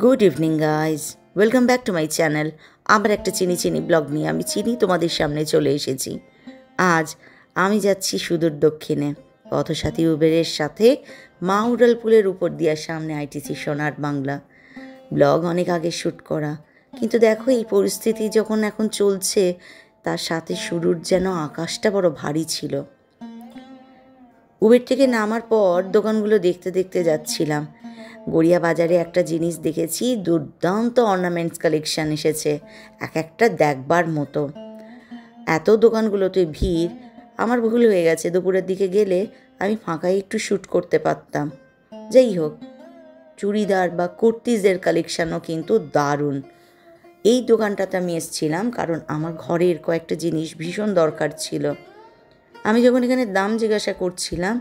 Good evening guys, welcome back to my channel. আমার একটা চিনি ব্লগ নিয়ে আমি চিনি তোমাদের সামনে চলে এসেছি। আজ আমি যাচ্ছি সুদূর দক্ষিণে পথসাথী উবেরের সাথে মা উড়ালপুলের উপর দিয়ার সামনে আইটিসি সোনার বাংলা। ব্লগ অনেক আগে শ্যুট করা, কিন্তু দেখো এই পরিস্থিতি যখন এখন চলছে তার সাথে শুরুর যেন আকাশটা বড় ভারী ছিল। উবের থেকে নামার পর দোকানগুলো দেখতে দেখতে যাচ্ছিলাম। গড়িয়া বাজারে একটা জিনিস দেখেছি, দুর্দান্ত অর্নামেন্টস কালেকশান এসেছে, এক একটা দেখবার মতো। এত দোকানগুলোতে ভিড়, আমার ভুল হয়ে গেছে, দুপুরের দিকে গেলে আমি ফাঁকায় একটু শ্যুট করতে পারতাম। যাই হোক, চুড়িদার বা কুর্তিজের কালেকশানও কিন্তু দারুণ। এই দোকানটাতে আমি এসেছিলাম কারণ আমার ঘরের কয়েকটা জিনিস ভীষণ দরকার ছিল। আমি যখন এখানে দাম জিজ্ঞাসা করছিলাম,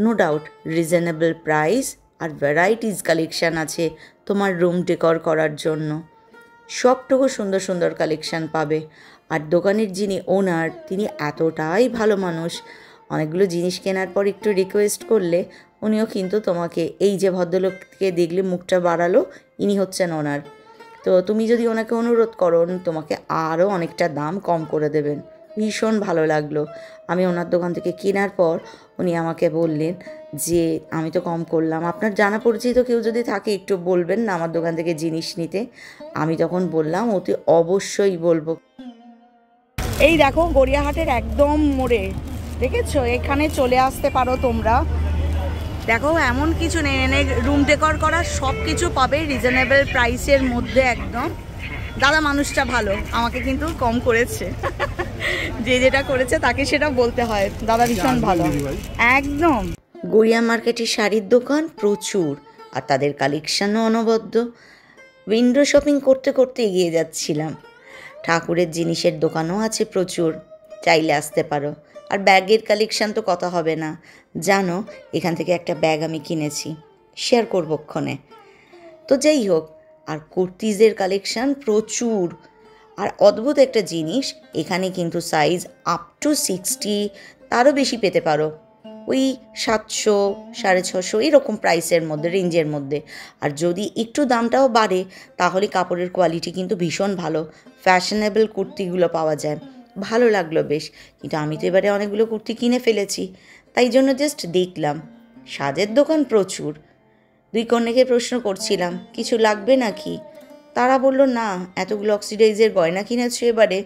নো ডাউট রিজনেবল প্রাইস আর ভ্যারাইটিস কালেকশান আছে তোমার রুম ডেকর করার জন্য। সবটুকু সুন্দর সুন্দর কালেকশান পাবে। আর দোকানের যিনি ওনার, তিনি এতটাই ভালো মানুষ, অনেকগুলো জিনিস কেনার পর একটু রিকোয়েস্ট করলে উনিও কিন্তু তোমাকে, এই যে ভদ্রলোককে দেখলে মুখটা বাড়ালো, ইনি হচ্ছেন ওনার, তো তুমি যদি ওনাকে অনুরোধ করো তোমাকে আরও অনেকটা দাম কম করে দেবেন। ভীষণ ভালো লাগলো। আমি ওনার দোকান থেকে কেনার পর উনি আমাকে বললেন যে আমি তো কম করলাম, আপনার জানা পরিচিত কেউ যদি থাকে একটু বলবেন না আমার দোকান থেকে জিনিস নিতে। আমি তখন বললাম অতি অবশ্যই বলবো। এই দেখো গড়িয়াহাটের একদম মোড়ে, দেখেছো, এখানে চলে আসতে পারো তোমরা। দেখো এমন কিছু নেই, রুম ডেকর করা সব কিছু পাবে রিজনেবল প্রাইসের মধ্যে একদম। দাদা মানুষটা ভালো, আমাকে কিন্তু কম করেছে। যে যেটা করেছে তাকে সেটা বলতে হয়, দাদা ভীষণ ভালো একদম। গড়িয়া মার্কেটে শাড়ির দোকান প্রচুর, আর তাদের কালেকশানও অনবদ্য। উইন্ডো শপিং করতে করতে এগিয়ে যাচ্ছিলাম। ঠাকুরের জিনিসের দোকানও আছে প্রচুর, চাইলে আসতে পারো। আর ব্যাগের কালেকশান তো কথা হবে না, জানো এখান থেকে একটা ব্যাগ আমি কিনেছি, শেয়ার করবো ক্ষণে। তো যাই হোক, আর কুর্তিজের কালেকশান প্রচুর। আর অদ্ভুত একটা জিনিস, এখানে কিন্তু সাইজ আপ টু 60, তারও বেশি পেতে পারো, ওই 700, 650 এরকম প্রাইসের মধ্যে, রেঞ্জের মধ্যে। আর যদি একটু দামটাও বাড়ে তাহলে কাপড়ের কোয়ালিটি কিন্তু ভীষণ ভালো, ফ্যাশনেবল কুর্তিগুলো পাওয়া যায়। ভালো লাগলো বেশ। কিন্তু আমি তো এবারে অনেকগুলো কুর্তি কিনে ফেলেছি, তাই জন্য জাস্ট দেখলাম। সাজের দোকান প্রচুর। দুই কন্যাকে প্রশ্ন করছিলাম কিছু লাগবে নাকি, তারা বলল না, এতগুলো অক্সিডাইজের গয়না কিনেছো এবারে,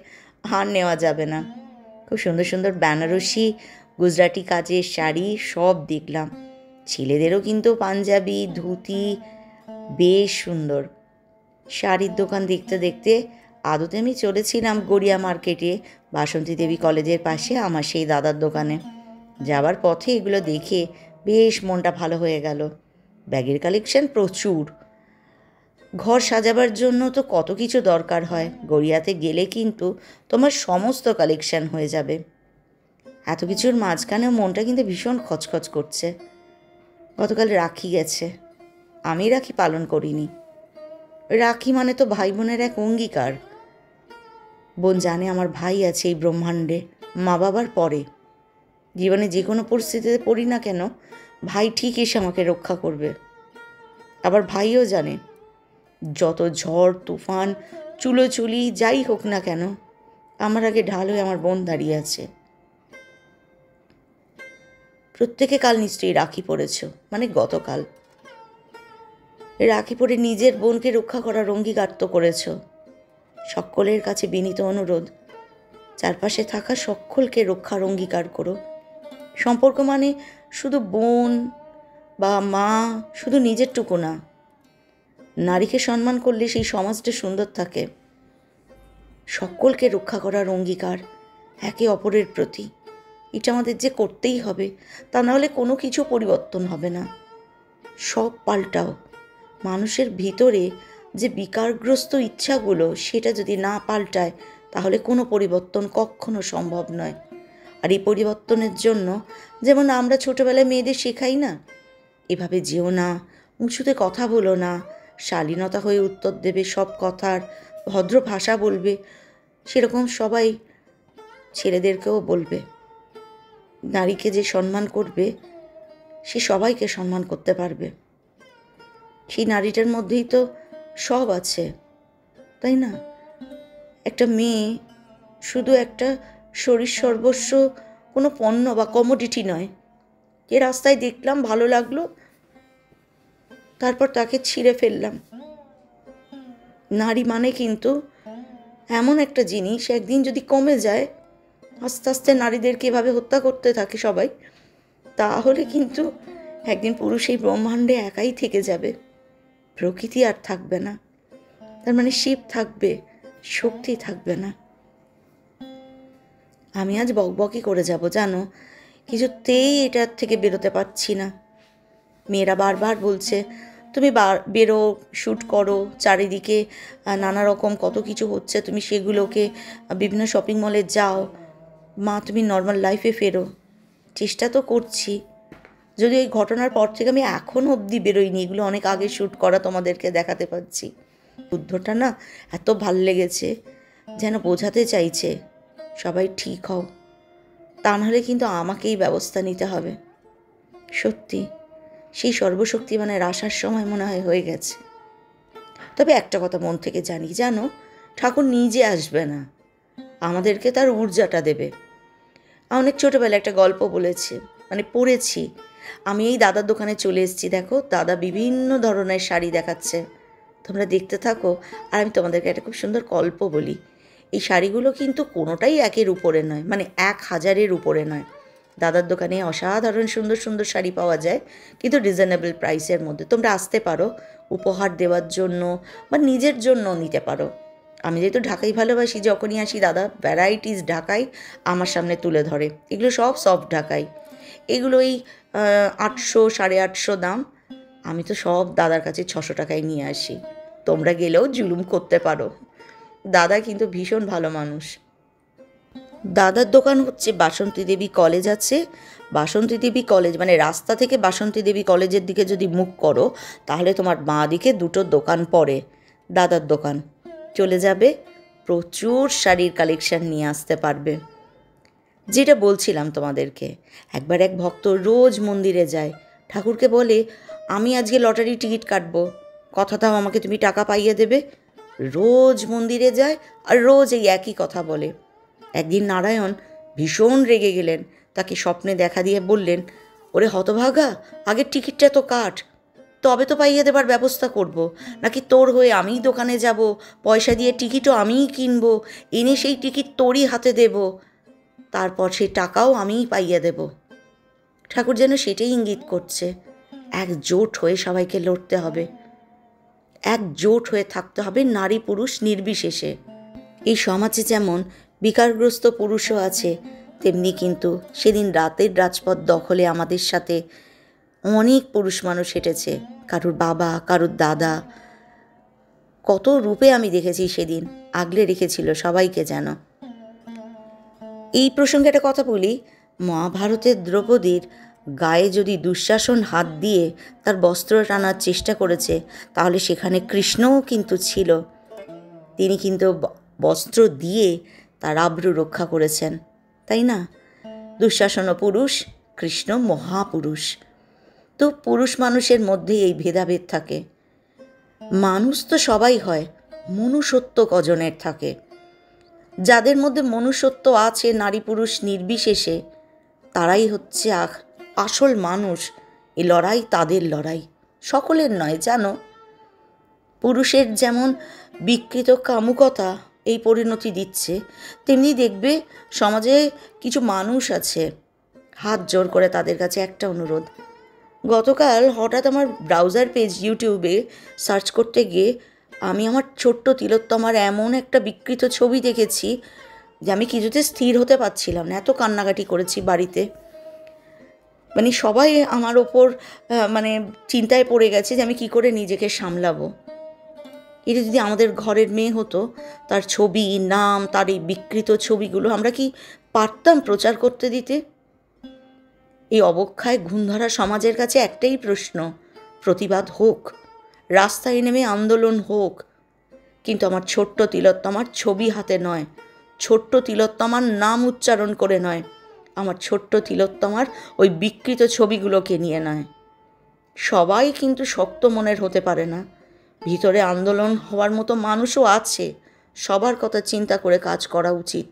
আর নেওয়া যাবে না। খুব সুন্দর সুন্দর বেনারসি, গুজরাটি কাজের শাড়ি সব দেখলাম। ছেলেদেরও কিন্তু পাঞ্জাবি, ধুতি বেশ সুন্দর। শাড়ির দোকান দেখতে দেখতে আদতে আমি চলেছিলাম গড়িয়া মার্কেটে, বাসন্তী দেবী কলেজের পাশে আমার সেই দাদার দোকানে। যাবার পথে এগুলো দেখে বেশ মনটা ভালো হয়ে গেল। ব্যাগের কালেকশন প্রচুর। ঘর সাজাবার জন্য তো কত কিছু দরকার হয়, গড়িয়াতে গেলে কিন্তু তোমার সমস্ত কালেকশন হয়ে যাবে। এত কিছুর মাঝখানেও মনটা কিন্তু ভীষণ খচখচ করছে। গতকাল রাখি গেছে, আমি রাখি পালন করিনি। রাখি মানে তো ভাই বোনের এক অঙ্গীকার। বোন জানে আমার ভাই আছে এই ব্রহ্মাণ্ডে, মা বাবার পরে। জীবনে যে কোনো পরিস্থিতিতে পড়ি না কেন, ভাই ঠিক এসে আমাকে রক্ষা করবে। আবার ভাইও জানে যত ঝড় তুফান চুলোচুলি যাই হোক না কেন, আমার আগে ঢাল হয়ে আমার বোন দাঁড়িয়ে আছে। প্রত্যেকে কাল নিশ্চয়ই রাখি পড়েছ, মানে গতকাল। রাখি পরে নিজের বোনকে রক্ষা করার অঙ্গীকার তো করেছ। সকলের কাছে বিনীত অনুরোধ, চারপাশে থাকা সকলকে রক্ষার অঙ্গীকার করো। সম্পর্ক মানে শুধু বোন বা মা, শুধু নিজেরটুকু না। নারীকে সম্মান করলে সেই সমাজটা সুন্দর থাকে। সকলকে রক্ষা করার অঙ্গীকার একে অপরের প্রতি, এটা আমাদের যে করতেই হবে, তা নাহলে কোনো কিছু পরিবর্তন হবে না। সব পাল্টাও, মানুষের ভিতরে যে বিকারগ্রস্ত ইচ্ছাগুলো, সেটা যদি না পাল্টায় তাহলে কোনো পরিবর্তন কখনো সম্ভব নয়। আর এই পরিবর্তনের জন্য যেমন আমরা ছোটোবেলায় মেয়েদের শেখাই না, এভাবে যেও না, উঁচুতে কথা বলো না, শালীনতা হয়ে উত্তর দেবে সব কথার, ভদ্র ভাষা বলবে, সেরকম সবাই ছেলেদেরকেও বলবে। নারীকে যে সম্মান করবে সে সবাইকে সম্মান করতে পারবে। সেই নারীটার মধ্যেই তো সব আছে, তাই না? একটা মেয়ে শুধু একটা শরীর সর্বস্ব, কোনো পণ্য বা কমোডিটি নয়। যে রাস্তায় দেখলাম ভালো লাগলো, তারপর তাকে ছিঁড়ে ফেললাম। নারী মানে কিন্তু এমন একটা জিনিস, একদিন যদি কমে যায়, আস্তে আস্তে নারীদেরকে এভাবে হত্যা করতে থাকে সবাই, তাহলে কিন্তু একদিন পুরুষ এই ব্রহ্মাণ্ডে একাই থেকে যাবে, প্রকৃতি আর থাকবে না। তার মানে শিব থাকবে, শক্তি থাকবে না। আমি আজ বকবকি করে যাব জানো, কিছুতেই এটার থেকে বেরোতে পারছি না। মেয়েরা বারবার বলছে তুমি বেরো, শ্যুট করো, চারিদিকে নানা রকম কত কিছু হচ্ছে, তুমি সেগুলোকে বিভিন্ন শপিং মলে যাও, মা তুমি নর্মাল লাইফে ফেরো। চেষ্টা তো করছি, যদি ওই ঘটনার পর থেকে আমি এখনও অবধি বেরোইনি, এগুলো অনেক আগে শ্যুট করা, তোমাদেরকে দেখাতে পারছি। যুদ্ধটা না এত ভাল লেগেছে, যেন বোঝাতে চাইছে সবাই ঠিক হও, তা নাহলে কিন্তু আমাকেই ব্যবস্থা নিতে হবে। সত্যি সেই সর্বশক্তিমানের আসার সময় মনে হয় হয়ে গেছে। তবে একটা কথা মন থেকে জানি, জানো, ঠাকুর নিজে আসবে না, আমাদেরকে তার ঊর্জাটা দেবে। অনেক ছোটোবেলায় একটা গল্প বলেছে, মানে পড়েছি। আমি এই দাদার দোকানে চলে এসেছি, দেখো দাদা বিভিন্ন ধরনের শাড়ি দেখাচ্ছে, তোমরা দেখতে থাকো। আর আমি তোমাদেরকে একটা খুব সুন্দর গল্প বলি। এই শাড়িগুলো কিন্তু কোনোটাই 1,000-এর উপরে নয়, মানে 1,000-এর উপরে নয়। দাদার দোকানে অসাধারণ সুন্দর সুন্দর শাড়ি পাওয়া যায়, কিন্তু রিজনেবল প্রাইসের মধ্যে। তোমরা আসতে পারো, উপহার দেওয়ার জন্য বা নিজের জন্য নিতে পারো। আমি যেহেতু ঢাকাই ভালোবাসি, যখনই আসি দাদা ভ্যারাইটিস ঢাকাই আমার সামনে তুলে ধরে। এগুলো সব সফট ঢাকাই, এগুলো এই 800 850 দাম। আমি তো সব দাদার কাছে 600 টাকায় নিয়ে আসি। তোমরা গেলেও জুলুম করতে পারো, দাদা কিন্তু ভীষণ ভালো মানুষ। দাদার দোকান হচ্ছে বাসন্তী দেবী কলেজ আছে, বাসন্তী দেবী কলেজ মানে রাস্তা থেকে বাসন্তী দেবী কলেজের দিকে যদি মুখ করো, তাহলে তোমার বাঁ দিকে দুটো দোকান পড়ে, দাদার দোকান চলে যাবে, প্রচুর শাড়ির কালেকশন নিয়ে আসতে পারবে। যেটা বলছিলাম তোমাদেরকে, একবার এক ভক্ত রোজ মন্দিরে যায়, ঠাকুরকে বলে আমি আজকে লটারি টিকিট কাটবো, কথা দাও আমাকে তুমি টাকা পাইয়ে দেবে। রোজ মন্দিরে যায় আর রোজ এই একই কথা বলে। একদিন নারায়ণ ভীষণ রেগে গেলেন, তাকে স্বপ্নে দেখা দিয়ে বললেন, ওরে হতভাগা, আগে টিকিটটা তো কাট, তবে তো পাইয়ে দেবার ব্যবস্থা করব, নাকি তোর হয়ে আমিই দোকানে যাব, পয়সা দিয়ে টিকিটও আমিই কিনবো, এনে সেই টিকিট তোরই হাতে দেব, তারপর সেই টাকাও আমিই পাইয়ে দেব। ঠাকুর যেন সেটাই ইঙ্গিত করছে, একজোট হয়ে সবাইকে লড়তে হবে, একজোট হয়ে থাকতে হবে, নারী পুরুষ নির্বিশেষে। এই সমাজে যেমন বিকারগ্রস্ত পুরুষও আছে, তেমনি কিন্তু সেদিন রাতের রাজপথ দখলে আমাদের সাথে অনেক পুরুষ মানুষ হেঁটেছে, কারুর বাবা, কারুর দাদা, কত রূপে আমি দেখেছি সেদিন, আগলে রেখেছিল সবাইকে যেন। এই প্রসঙ্গে একটা কথা বলি, মহাভারতের দ্রৌপদীর গায়ে যদি দুঃশাসন হাত দিয়ে তার বস্ত্র টানার চেষ্টা করেছে, তাহলে সেখানে কৃষ্ণও কিন্তু ছিল, তিনি কিন্তু বস্ত্র দিয়ে তার আব্রু রক্ষা করেছেন, তাই না? দুঃশাসন পুরুষ, কৃষ্ণ মহাপুরুষ। তো পুরুষ মানুষের মধ্যে এই ভেদাভেদ থাকে। মানুষ তো সবাই হয়, মনুষ্যত্ব কজনের থাকে। যাদের মধ্যে মনুষ্যত্ব আছে নারী পুরুষ নির্বিশেষে, তারাই হচ্ছে আসল মানুষ। এই লড়াই তাদের লড়াই, সকলের নয় জানো। পুরুষের যেমন বিকৃত কামুকতা এই পরিণতি দিচ্ছে, তেমনি দেখবে সমাজে কিছু মানুষ আছে, হাত জোর করে তাদের কাছে একটা অনুরোধ। গতকাল হঠাৎ আমার ব্রাউজার পেজ ইউটিউবে সার্চ করতে গিয়ে আমি আমার ছোট্ট তিলোত্তমার এমন একটা বিকৃত ছবি দেখেছি যে আমি কিছুতে স্থির হতে পারছিলাম না, এত কান্নাকাটি করেছি বাড়িতে। মানে সবাই আমার ওপর মানে চিন্তায় পড়ে গেছে যে আমি কি করে নিজেকে সামলাবো। এটা যদি আমাদের ঘরের মেয়ে হতো, তার ছবি, নাম, তার এই বিকৃত ছবিগুলো আমরা কি পারতাম প্রচার করতে দিতে? এই অবক্ষায় ঘুণধরা সমাজের কাছে একটাই প্রশ্ন, প্রতিবাদ হোক, রাস্তায় নেমে আন্দোলন হোক, কিন্তু আমার ছোট্ট তিলোত্তমার ছবি হাতে নয়, ছোট্ট তিলোত্তমার নাম উচ্চারণ করে নয়, আমার ছোট্ট তিলোত্তমার ওই বিকৃত ছবিগুলোকে নিয়ে নয়। সবাই কিন্তু শক্ত মনের হতে পারে না, ভিতরে আন্দোলন হওয়ার মতো মানুষও আছে। সবার কথা চিন্তা করে কাজ করা উচিত।